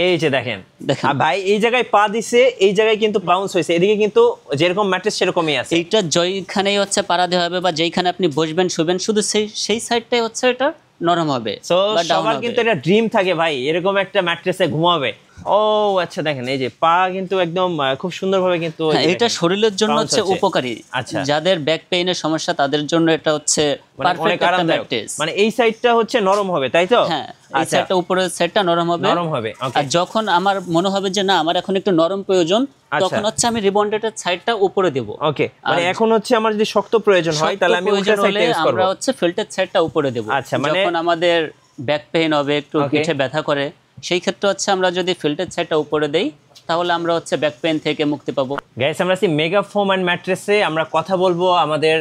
এই যে দেখেন ভাই এই জায়গায় পা দিছে, এই জায়গায় কিন্তু বাউন্স হয়েছে, এদিকে কিন্তু যেরকম ম্যাট্রেস সেরকমই আছে। এইটা যেইখানেই হচ্ছে পাড়া দেওয়া হবে বা যেইখানে আপনি বসবেন শুবেন শুধু সেই সাইডটাই হচ্ছে এটা নরম হবে। সো সবার কিন্তু এটা ড্রিম থাকে ভাই এরকম একটা ম্যাট্রেসে ঘুমাবে। ও আচ্ছা দেখেন এই যে পা কিন্তু একদম খুব সুন্দরভাবে কিন্তু এটা শরীরের জন্য হচ্ছে উপকারী। আচ্ছা, যাদের ব্যাক পেইনের সমস্যা তাদের জন্য এটা হচ্ছে পারফেক্ট একটা ম্যাট্রেস। মানে এই সাইডটা হচ্ছে নরম হবে তাই তো? হ্যাঁ, এই সাইডটা উপরের সাইডটা নরম হবে। আর যখন আমার মনে হবে যে না আমার এখন একটু নরম প্রয়োজন, তখন হচ্ছে আমি রিবন্ডেডের সাইডটা উপরে দেব। ওকে, মানে এখন হচ্ছে আমার যদি শক্ত প্রয়োজন হয় তাহলে আমি উল্টা সাইডটা ইউজ করব। আমরা হচ্ছে ফিল্টের সাইডটা উপরে দেব। আচ্ছা, মানে যখন আমাদের ব্যাক পেইন হবে, একটু পিঠে ব্যথা করে, সেই ক্ষেত্রে হচ্ছে আমরা যদি ফিল্টের সাইডটা উপরে দেই তাহলে আমরা হচ্ছে ব্যাক পেইন থেকে মুক্তি পাবো। গাইস, আমরা আছি মেগা ফোম এন্ড ম্যাট্রেসে। আমরা কথা বলবো আমাদের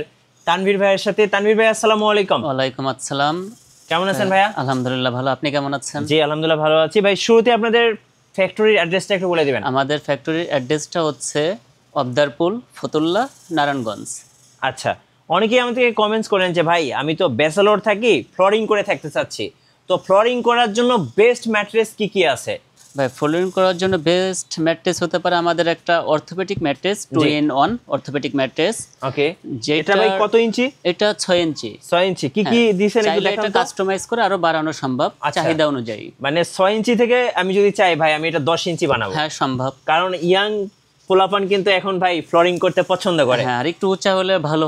তানভীর ভাইয়ের সাথে। তানভীর ভাই আসসালামু আলাইকুম। ওয়ালাইকুম আসসালাম। কেমন আছেন ভাইয়া? আলহামদুলিল্লাহ ভালো, আপনি কেমন আছেন? জি আলহামদুলিল্লাহ ভালো আছি। ভাই শুরুতে আপনাদের ফ্যাক্টরির অ্যাড্রেসটা একটু বলে দিবেন। আমাদের ফ্যাক্টরির অ্যাড্রেসটা হচ্ছে অবদারপুল, ফতুল্লাহ, নারায়ণগঞ্জ। আচ্ছা, অনেকেই আমাদেরকে কমেন্টস করেন যে ভাই আমি তো ব্যাচেলর থাকি, ফ্লোরিং করে থাকতে চাচ্ছি, তো ফ্লোরিং করার জন্য বেস্ট ম্যাট্রেস কি কি আছে? ভাই ফ্লোরিং করার জন্য বেস্ট ম্যাট্রেস হতে পারে আমাদের একটা orthopaedic mattress, 2-in-1 orthopaedic mattress. Okay, এটা ভাই কত ইঞ্চি? এটা 6 ইঞ্চি। 6 ইঞ্চি কি কি দিবেন একটু দেখান তো। এটা কাস্টমাইজ করে আরো বাড়ানো সম্ভব চাহিদা অনুযায়ী। মানে 6 ইঞ্চি থেকে আমি যদি চাই ভাই আমি এটা 10 ইঞ্চি বানাবো? হ্যাঁ সম্ভব, কারণ ইয়াং পোলাপান কিন্তু এখন ভাই ফ্লোরিং করতে পছন্দ করে। হ্যাঁ, আর একটু উঁচা হলে ভালো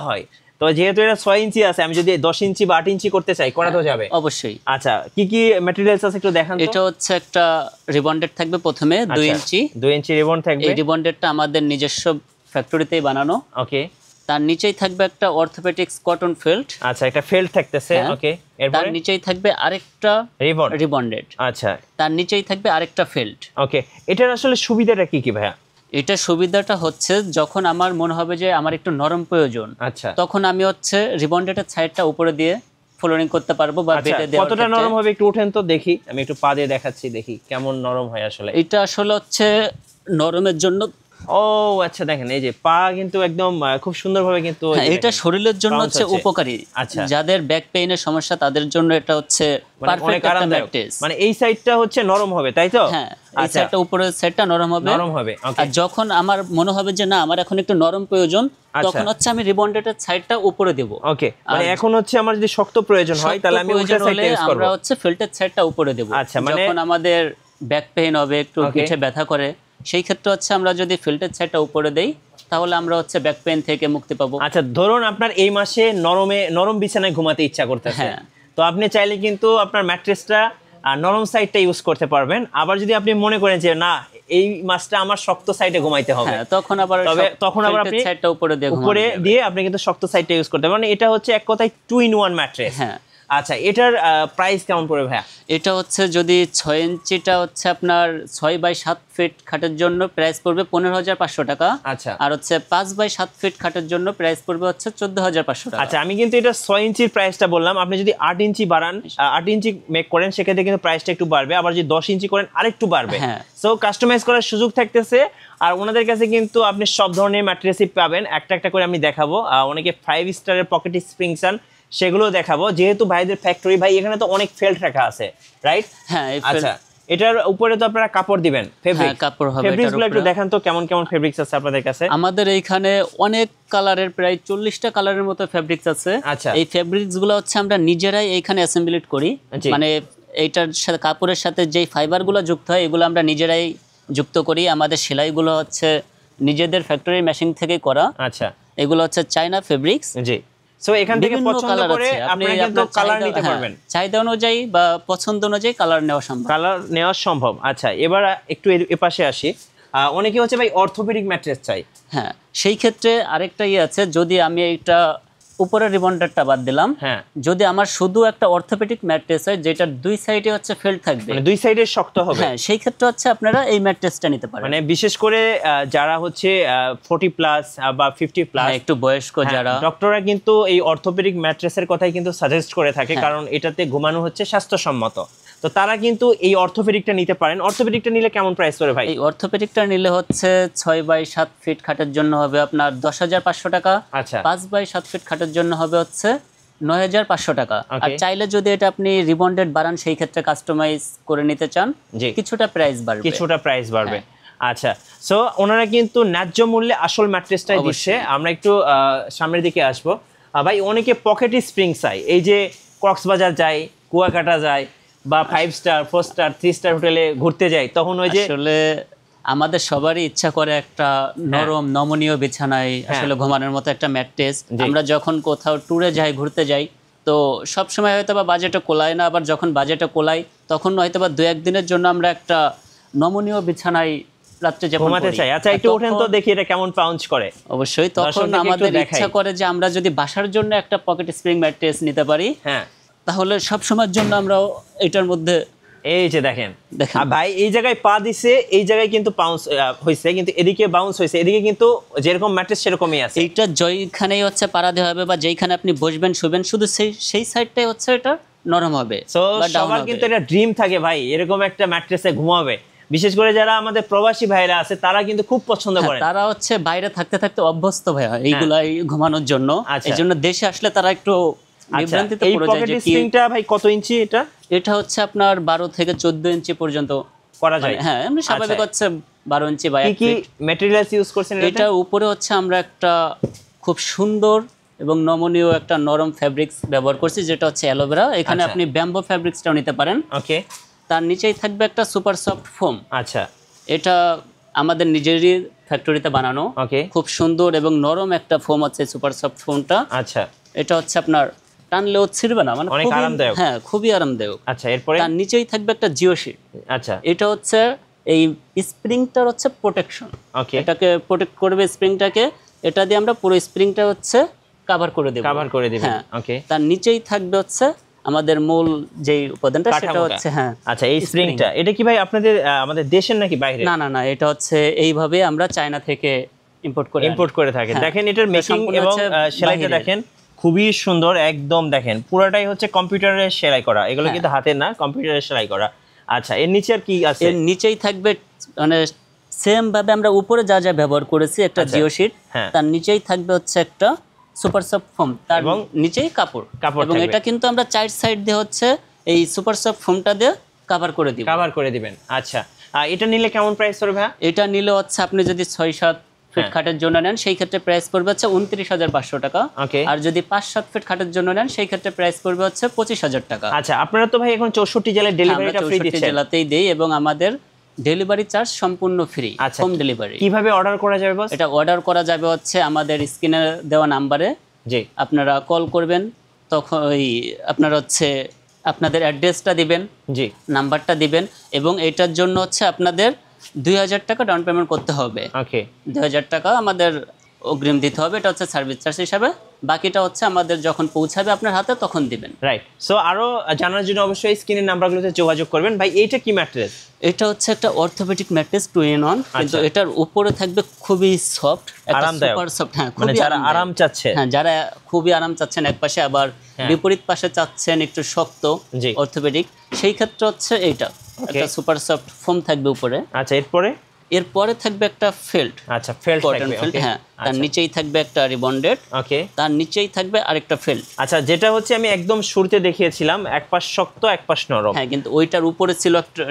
হয়। তো যেহেতু এটা 6 ইঞ্চি আছে, আমি যদি 10 ইঞ্চি বা 8 ইঞ্চি করতে চাই করা তো যাবে? অবশ্যই। আচ্ছা, কি কি ম্যাটেরিয়ালস আছে একটু দেখান তো। এটা হচ্ছে একটা রিবন্ডেড থাকবে প্রথমে 2 ইঞ্চি। 2 ইঞ্চি রিবন্ড থাকবে। এই রিবন্ডেডটা আমাদের নিজস্ব ফ্যাক্টরিতেই বানানো। ওকে, তার নিচেই থাকবে একটা অর্থোপেডিক্স কটন ফেল্ট। আচ্ছা, একটা ফেল্ট থাকতেছে। ওকে, এরপর তার নিচেই থাকবে আরেকটা রিবন্ডেড। আচ্ছা, তার নিচেই থাকবে আরেকটা ফেল্ট। ওকে, এটার আসলে সুবিধাটা কি কি ভাইয়া? এটা সুবিধাটা হচ্ছে যখন আমার মনে হবে যে আমার একটু নরম প্রয়োজন, আচ্ছা, তখন আমি হচ্ছে রিবন্ডেডের সাইডটা উপরে দিয়ে ফ্লোরিং করতে পারবো বা বেডে দেওয়া। কতটা নরম হবে একটু ওঠেন তো দেখি, আমি একটু পা দিয়ে দেখাচ্ছি, দেখি কেমন নরম হয় আসলে। এটা আসলে হচ্ছে নরমের জন্য। ও আচ্ছা, দেখেন এই যে পা কিন্তু একদম খুব সুন্দরভাবে কিন্তু এটা শরীরের জন্য হচ্ছে উপকারী। আচ্ছা, যাদের ব্যাক পেইনের সমস্যা তাদের জন্য এটা হচ্ছে পারফেক্ট একটা ম্যাট্রেস। মানে এই সাইডটা হচ্ছে নরম হবে তাই তো? হ্যাঁ, এই সাইডটা উপরের সাইডটা নরম হবে। আর যখন আমার মনে হবে যে না আমার এখন একটু নরম প্রয়োজন, তখন হচ্ছে আমি রিবন্ডেডের সাইডটা উপরে দেব। ওকে, মানে এখন হচ্ছে আমার যদি শক্ত প্রয়োজন হয় তাহলে আমি উল্টা সাইডটা ইউজ করব। আমরা হচ্ছে ফিল্টের সাইডটা উপরে দেব। আচ্ছা, মানে যখন আমাদের ব্যাক পেইন হবে, একটু পিঠে ব্যথা করে, সেই ক্ষেত্রে হচ্ছে আমরা যদি ফিল্টের সাইডটা উপরে দেই তাহলে আমরা হচ্ছে ব্যাক পেইন থেকে মুক্তি পাবো। আচ্ছা, ধরুন আপনার এই মাসে নরম বিছানায় ঘুমাতে ইচ্ছা করতেছে, তো আপনি চাইলে কিন্তু আপনার ম্যাট্রেসটা নরম সাইডটা ইউজ করতে পারবেন। আবার যদি আপনি মনে করেন যে না এই মাসটা আমার শক্ত সাইডে ঘুমাইতে হবে, তখন আবার আপনি সাইডটা উপরে দিয়ে আপনি কিন্তু শক্ত সাইডটা ইউজ করতে পারবেন। এটা হচ্ছে এক কথায় 2-in-1 ম্যাট্রেস। হ্যাঁ, আচ্ছা, এটার প্রাইস কেমন পড়বে ভাইয়া? এটা হচ্ছে যদি 6 ইঞ্চিটা হচ্ছে আপনার 6/7 ফিট খাটের জন্য প্রাইস পড়বে 15,500 টাকা। আচ্ছা, আর হচ্ছে 5/7 ফিট খাটের জন্য প্রাইস পড়বে হচ্ছে 14,500 টাকা। আচ্ছা, আমি কিন্তু এটা 6 ইঞ্চির প্রাইসটা বললাম, আপনি যদি 8 ইঞ্চি বাড়ান, 8 ইঞ্চি মেক করেন সেক্ষেত্রে কিন্তু প্রাইসটা একটু বাড়বে, আবার যদি 10 ইঞ্চি করেন আরেকটু বাড়বে। সো কাস্টমাইজ করার সুযোগ থাকতেছে। আর ওনাদের কাছে কিন্তু আপনি সব ধরনের ম্যাট্রেসই পাবেন, একটা করে আমি দেখাবো। অনেকে 5 স্টারের পকেট স্প্রিং চান, সেগুলো দেখাবো। যেহেতু ভাইদের ফ্যাক্টরি, ভাই এখানে তো অনেক ফেল্ট রাখা আছে, রাইট? হ্যাঁ, আচ্ছা, এটার উপরে তো আপনারা কাপড় দিবেন, ফেব্রিক কাপড় হবে। ফেব্রিক্সগুলো একটু দেখান তো কেমন কেমন ফেব্রিক্স আছে আপনাদের কাছে? আমাদের এইখানে অনেক কালারের, প্রায় 40টা কালারের মতো ফেব্রিক্স আছে। আচ্ছা, এই ফেব্রিক্সগুলো হচ্ছে আমরা নিজেরাই এইখানে অ্যাসেম্বলিট করি। মানে এইটার সাথে কাপড়ের সাথে যেই ফাইবারগুলো যুক্ত হয় এগুলো আমরা নিজেরাই যুক্ত করি। আমাদের সেলাইগুলো হচ্ছে নিজেদের ফ্যাক্টরি মেশিন থেকে করা। আচ্ছা, এগুলো হচ্ছে চায়না ফেব্রিক্স। জি, সো এখান থেকে পছন্দ করে আপনি কিন্তু কালার নিতে পারবেন, চাহিদা অনুযায়ী বা পছন্দ অনুযায়ী কালার নেওয়া সম্ভব। আচ্ছা, এবার একটু এপাশে আসি। অনেকে হচ্ছে ভাই অর্থোপেডিক ম্যাট্রেস চাই। হ্যাঁ, সেই ক্ষেত্রে আরেকটা আছে, যদি আমি এইটা উপরের রিবন্ডারটা বাদ দিলাম, যদি আমার শুধু একটা অর্থোপেডিক ম্যাট্রেস হয় যেটা দুই সাইডে হচ্ছে ফেল্ট থাকবে, মানে দুই সাইডে শক্ত হবে, হ্যাঁ, সেই ক্ষেত্রে হচ্ছে আপনারা এই ম্যাট্রেসটা নিতে পারেন। মানে বিশেষ করে যারা হচ্ছে 40+ বা 50+, একটু বয়স্ক যারা, ডক্টররা কিন্তু এই অর্থোপেডিক ম্যাট্রেসের কথাই কিন্তু সাজেস্ট করে থাকে, কারণ এটাতে ঘুমানো হচ্ছে স্বাস্থ্যসম্মত। তো তারা কিন্তু এই অর্থোপেডিকটা নিতে পারেন। অর্থোপেডিকটা নিলে কেমন প্রাইস পড়ে ভাই? এই অর্থোপেডিকটা নিলে হচ্ছে 6/7 ফিট খাটের জন্য হবে আপনার 10,500 টাকা। আচ্ছা, 5/7 ফিট খাটের জন্য হবে হচ্ছে 9,500 টাকা। আর চাইলে যদি এটা আপনি রিবন্ডেড বাড়ান সেই ক্ষেত্রে কাস্টমাইজ করে নিতে চান কিছুটা প্রাইস বাড়বে। আচ্ছা, সো ওনারা কিন্তু ন্যায্য মূল্যে আসল ম্যাট্রেসটাই দিচ্ছে। আমরা একটু সামনের দিকে আসবো। ভাই অনেকে পকেটে স্প্রিং চাই, এই যে কক্সবাজার যায়, কুয়াকাটা যায় বা 5 স্টার 4 স্টার 3 স্টার হোটেলে ঘুরতে যায়, তখন ওই যে আসলে আমাদের সবারই ইচ্ছা করে একটা নরম নমনীয় বিছানায় আসলে ঘুমানোর মতো একটা ম্যাট্রেস। আমরা যখন কোথাও ট্যুরে যাই, ঘুরতে যাই, তো সব সময় হয়তো বা বাজেটে কোলায় না, আবার যখন বাজেটে কোলায় তখন হয়তো বা 2-1 দিনের জন্য আমরা একটা নমনীয় বিছানায় রাত্রে ঘুমাতে চাই। আচ্ছা, একটু ওঠেন তো দেখি এটা কেমন পাউঞ্চ করে। অবশ্যই তখন আমাদের ইচ্ছা করে যে আমরা যদি বাসার জন্য একটা পকেট স্প্রিং ম্যাট্রেস নিতে পারি, তাহলে সব সময়ের জন্য আমরা এটার মধ্যে এই যে দেখেন ভাই এই জায়গায় পা দিছে, এই জায়গায় কিন্তু পাউন্স হয়েছে, কিন্তু এদিকে বাউন্স হয়েছে, এদিকে কিন্তু যেরকম ম্যাট্রেস সেরকমই আছে। এইটা যেইখানেই হচ্ছে পাড়া দেওয়া হবে বা যেইখানে আপনি বসবেন শুবেন, শুধু সেই সাইডটাই হচ্ছে এটা নরম হবে। সো সবার কিন্তু এটা ড্রিম থাকে ভাই এরকম একটা ম্যাট্রেসে ঘুমাবে। বিশেষ করে যারা আমাদের প্রবাসী ভাইরা আছে তারা কিন্তু খুব পছন্দ করে। তারা হচ্ছে বাইরে থাকতে থাকতে অভ্যস্ত ভাই এইগুলাই ঘুমানোর জন্য। এইজন্য দেশে আসলে তারা একটু বিভ্রান্তিতে পড়ে যায়। যে স্প্রিংটা ভাই কত ইঞ্চি? এটা হচ্ছে আপনার 12 থেকে 14 ইঞ্চি পর্যন্ত করা যায়। হ্যাঁ, এমনি স্বাভাবিক হচ্ছে 12 ইঞ্চি বা কি ম্যাটেরিয়ালস ইউজ করছেন? এটা উপরে হচ্ছে আমরা একটা খুব সুন্দর এবং নমনীয় একটা নরম ফ্যাব্রিক্স ব্যবহার করছি, যেটা হচ্ছে অ্যালোভেরা। এখানে আপনি ব্যাম্বো ফ্যাব্রিক্সটাও নিতে পারেন। ওকে। তার নিচেই থাকবে একটা সুপার সফট ফোম। আচ্ছা, এটা আমাদের নিজেরই ফ্যাক্টরিতে বানানো। ওকে। খুব সুন্দর এবং নরম একটা ফোম হচ্ছে সুপার সফট ফোমটা। আচ্ছা, এটা হচ্ছে আপনার টানলেও ছিড়বে না, মানে অনেক আরামদায়ক। হ্যাঁ, খুবই আরামদায়ক। আচ্ছা, এরপরে তার নিচেই থাকবে একটা জিও শিট। আচ্ছা, এটা হচ্ছে এই স্প্রিংটার হচ্ছে প্রোটেকশন। ওকে। এটাকে প্রোটেক্ট করবে স্প্রিংটাকে, এটা দিয়ে আমরা পুরো স্প্রিংটা হচ্ছে কভার করে দেব। হ্যাঁ, ওকে। তার নিচেই থাকবে হচ্ছে আমাদের মূল যে উপাদানটা, সেটা হচ্ছে আচ্ছা, এই স্প্রিংটা এটা কি ভাই আপনাদের আমাদের দেশের নাকি বাইরে? না, এটা হচ্ছে এইভাবে আমরা চায়না থেকে ইম্পোর্ট করে থাকি। দেখেন এটার মেকিং এবং সেলাইটা দেখেন খুবই সুন্দর একদম। দেখেন পুরোটাই হচ্ছে কম্পিউটারে সেলাই করা, এগুলো কিন্তু হাতের না, কম্পিউটারে সেলাই করা। আচ্ছা, এর নিচে আর কি আছে? এর নিচেই থাকবে মানে সেম ভাবে আমরা উপরে যা যা ব্যবহার করেছি, একটা জিও শিট, তার নিচেই থাকবে হচ্ছে একটা সুপার সফট ফোম, তার নিচেই কাপড়। এবং এটা কিন্তু আমরা চার সাইড দিয়ে হচ্ছে এই সুপার সফট ফোমটা দিয়ে কভার করে দিবেন। আচ্ছা, এটা নিলে কেমন প্রাইস পড়বে ভাই? এটা নিলে হচ্ছে আপনি যদি 6-7 ফিট খাটের জন্য নেন সেই ক্ষেত্রে প্রাইস পড়বে হচ্ছে 29,500 টাকা। আর যদি 5-7 ফিট খাটের জন্য নেন সেই ক্ষেত্রে প্রাইস পড়বে হচ্ছে 25,000 টাকা। আচ্ছা, আপনারা তো ভাই এখন 64 জেলায় ডেলিভারিটা ফ্রি দিচ্ছেন? 64 জেলাতেই দেই এবং আমাদের ডেলিভারি চার্জ সম্পূর্ণ ফ্রি, হোম ডেলিভারি। কিভাবে অর্ডার করা যাবে বস? এটা অর্ডার করা যাবে হচ্ছে আমাদের স্ক্রিনে দেওয়া নাম্বারে। জি, আপনারা কল করবেন, তখন আপনারা হচ্ছে আপনাদের অ্যাড্রেসটা দিবেন, জি, নাম্বারটা দিবেন, এবং এটার জন্য হচ্ছে আপনাদের 2,000 টাকা ডাউন পেমেন্ট করতে হবে। ওকে, 2,000 টাকা আমাদের অগ্রিম দিতে হবে, এটা হচ্ছে সার্ভিস চার্জ হিসাবে। বাকিটা হচ্ছে আমাদের যখন পৌঁছাবে আপনার হাতে তখন দিবেন। রাইট। সো আরো জানার জন্য অবশ্যই স্ক্রিনের নাম্বারগুলোতে যোগাযোগ করবেন। ভাই এইটা কি ম্যাট্রেস? এটা হচ্ছে একটা অর্থোপেডিক ম্যাট্রেস 2-in-1, কিন্তু এটার উপরে থাকবে খুবই সফট, আরামদায়ক, সুপার সফট। হ্যাঁ, মানে যারা আরাম চাচ্ছে, হ্যাঁ, যারা খুবই আরাম চাচ্ছেন এক পাশে, আবার বিপরীত পাশে চাচ্ছেন একটু শক্ত অর্থোপেডিক, সেই ক্ষেত্রে হচ্ছে এইটা একটা সুপার সফট ফোম থাকবে উপরে। আচ্ছা, এরপরে থাকবে একটা ফেল্ট। আচ্ছা, ফেল্ট থাকবে। হ্যাঁ, তার নিচেই থাকবে একটা রিবন্ডেড। ওকে, তার নিচেই থাকবে আরেকটা ফেল্ট। আচ্ছা, যেটা হচ্ছে আমি একদম শুরুতে দেখিয়েছিলাম, এক পাশ শক্ত এক পাশ নরম। হ্যাঁ, কিন্তু ওইটার উপরে ছিল একটা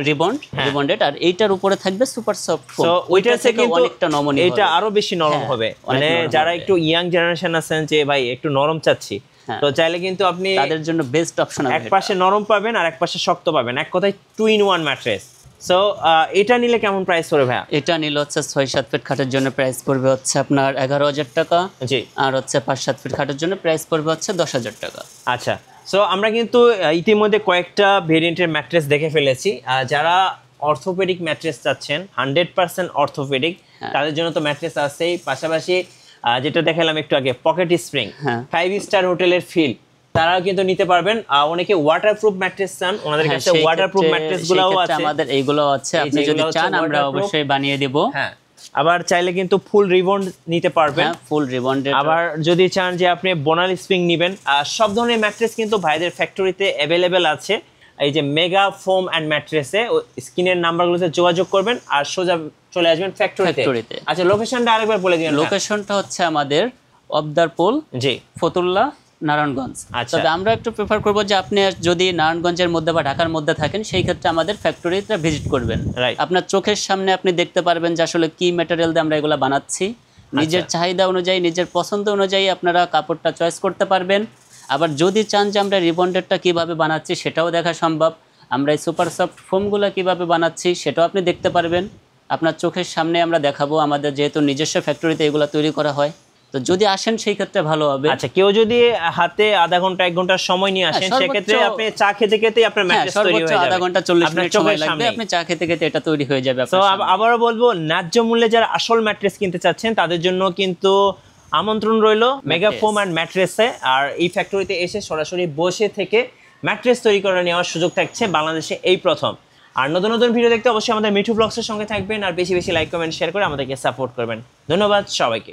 রিবন্ডেড, আর এইটার উপরে থাকবে সুপার সফট ফোম। সো ওইটার থেকে কিন্তু অনেকটা নমনীয়, এটা আরো বেশি নরম হবে। মানে যারা একটু ইয়াং জেনারেশন আছেন যে ভাই একটু নরম চাচ্ছি, তো চাইলে কিন্তু আপনি তাদের জন্য বেস্ট অপশন। এক পাশে নরম পাবেন আর এক পাশে শক্ত পাবেন, এক কথায় 2-in-1 ম্যাট্রেস। সো এটা নিলে কেমন প্রাইস পড়বে ভাইয়া? এটা নিলে হচ্ছে 6-7 ফিট খাটের জন্য প্রাইস পড়বে হচ্ছে আপনার 11,000 টাকা। জি, আর হচ্ছে 5-7 ফিট খাটের জন্য প্রাইস পড়বে হচ্ছে 10,000 টাকা। আচ্ছা, সো আমরা কিন্তু ইতিমধ্যে কয়েকটা ভেরিয়েন্টের ম্যাট্রেস দেখে ফেলেছি। যারা অর্থোপেডিক ম্যাট্রেস চাচ্ছেন 100% অর্থোপেডিক, তাদের জন্য তো ম্যাট্রেস আছেই, পাশাপাশি যেটা দেখালাম একটু আগে পকেট স্প্রিং, 5 স্টার হোটেলের ফিল, তারাও কিন্তু নিতে পারবেন। অনেকে ওয়াটারপ্রুফ ম্যাট্রেস চান, ওনাদের কাছে ওয়াটারপ্রুফ ম্যাট্রেসগুলোও আছে, আমাদের এইগুলো আছে, আপনি যদি চান আমরা অবশ্যই বানিয়ে দেব। হ্যাঁ, আবার চাইলে কিন্তু ফুল রিবন্ড নিতে পারবেন। হ্যাঁ, ফুল রিবন্ডেড। আবার যদি চান যে আপনি বোনাল স্প্রিং নেবেন, সব ধরনের ম্যাট্রেস কিন্তু ভাইদের ফ্যাক্টরিতে অ্যাভেলেবেল আছে। এই যে মেগা ফোম অ্যান্ড ম্যাট্রেসে স্ক্রিনের নাম্বারগুলোতে যোগাযোগ করবেন আর সোজা চলে আসবেন ফ্যাক্টরিতে। আচ্ছা, লোকেশনটা আরেকবার বলে দিবেন। লোকেশনটা হচ্ছে আমাদের অবদারপুল, জি, ফতুল্লা নারায়ণগঞ্জ। আচ্ছা। তবে আমরা একটু প্রেফার করব যে আপনি যদি নারায়ণগঞ্জের মধ্যে বা ঢাকার মধ্যে থাকেন সেই ক্ষেত্রে আমাদের ফ্যাক্টরিতে ভিজিট করবেন। আপনার চোখের সামনে আপনি দেখতে পারবেন যে আসলে কি ম্যাটেরিয়াল দিয়ে আমরা এগুলো বানাচ্ছি। নিজের চাহিদা অনুযায়ী, নিজের পছন্দ অনুযায়ী আপনারা কাপড়টা চয়েস করতে পারবেন। আবার যদি চান যে আমরা রিবন্ডেডটা কীভাবে বানাচ্ছি সেটাও দেখা সম্ভব। আমরা এই সুপার সফট ফোমগুলো কীভাবে বানাচ্ছি সেটাও আপনি দেখতে পারবেন। আপনার চোখের সামনে আমরা দেখাবো, আমাদের যেহেতু নিজস্ব ফ্যাক্টরিতে এগুলো তৈরি করা হয়। তো যদি আসেন সেই ক্ষেত্রে ভালো হবে। আচ্ছা, কেউ যদি হাতে আধা ঘন্টা 1 ঘন্টার সময় নিয়ে আসেন সেক্ষেত্রে আপনি চা খেতে খেতে আপনার ম্যাট্রেস তৈরি হয়ে যাবে। আধা ঘন্টা 40 মিনিট সময় লাগবে, আপনি চা খেতে খেতে এটা তৈরি হয়ে যাবে। তো আবারও বলবো, ন্যায্য মূল্যে যারা আসল ম্যাট্রেস কিনতে চাচ্ছেন তাদের জন্য কিন্তু আমন্ত্রণ রইল মেগা ফোম অ্যান্ড ম্যাট্রেসে। আর এই ফ্যাক্টরিতে এসে সরাসরি বসে থেকে ম্যাট্রেস তৈরি করে নেওয়ার সুযোগ থাকছে বাংলাদেশে এই প্রথম। আর নতুন নতুন ভিডিও দেখতে অবশ্যই আমাদের মিঠু ব্লগসের সঙ্গে থাকবেন, আর বেশি বেশি লাইক কমেন্ট শেয়ার করে আমাদেরকে সাপোর্ট করবেন। ধন্যবাদ সবাইকে।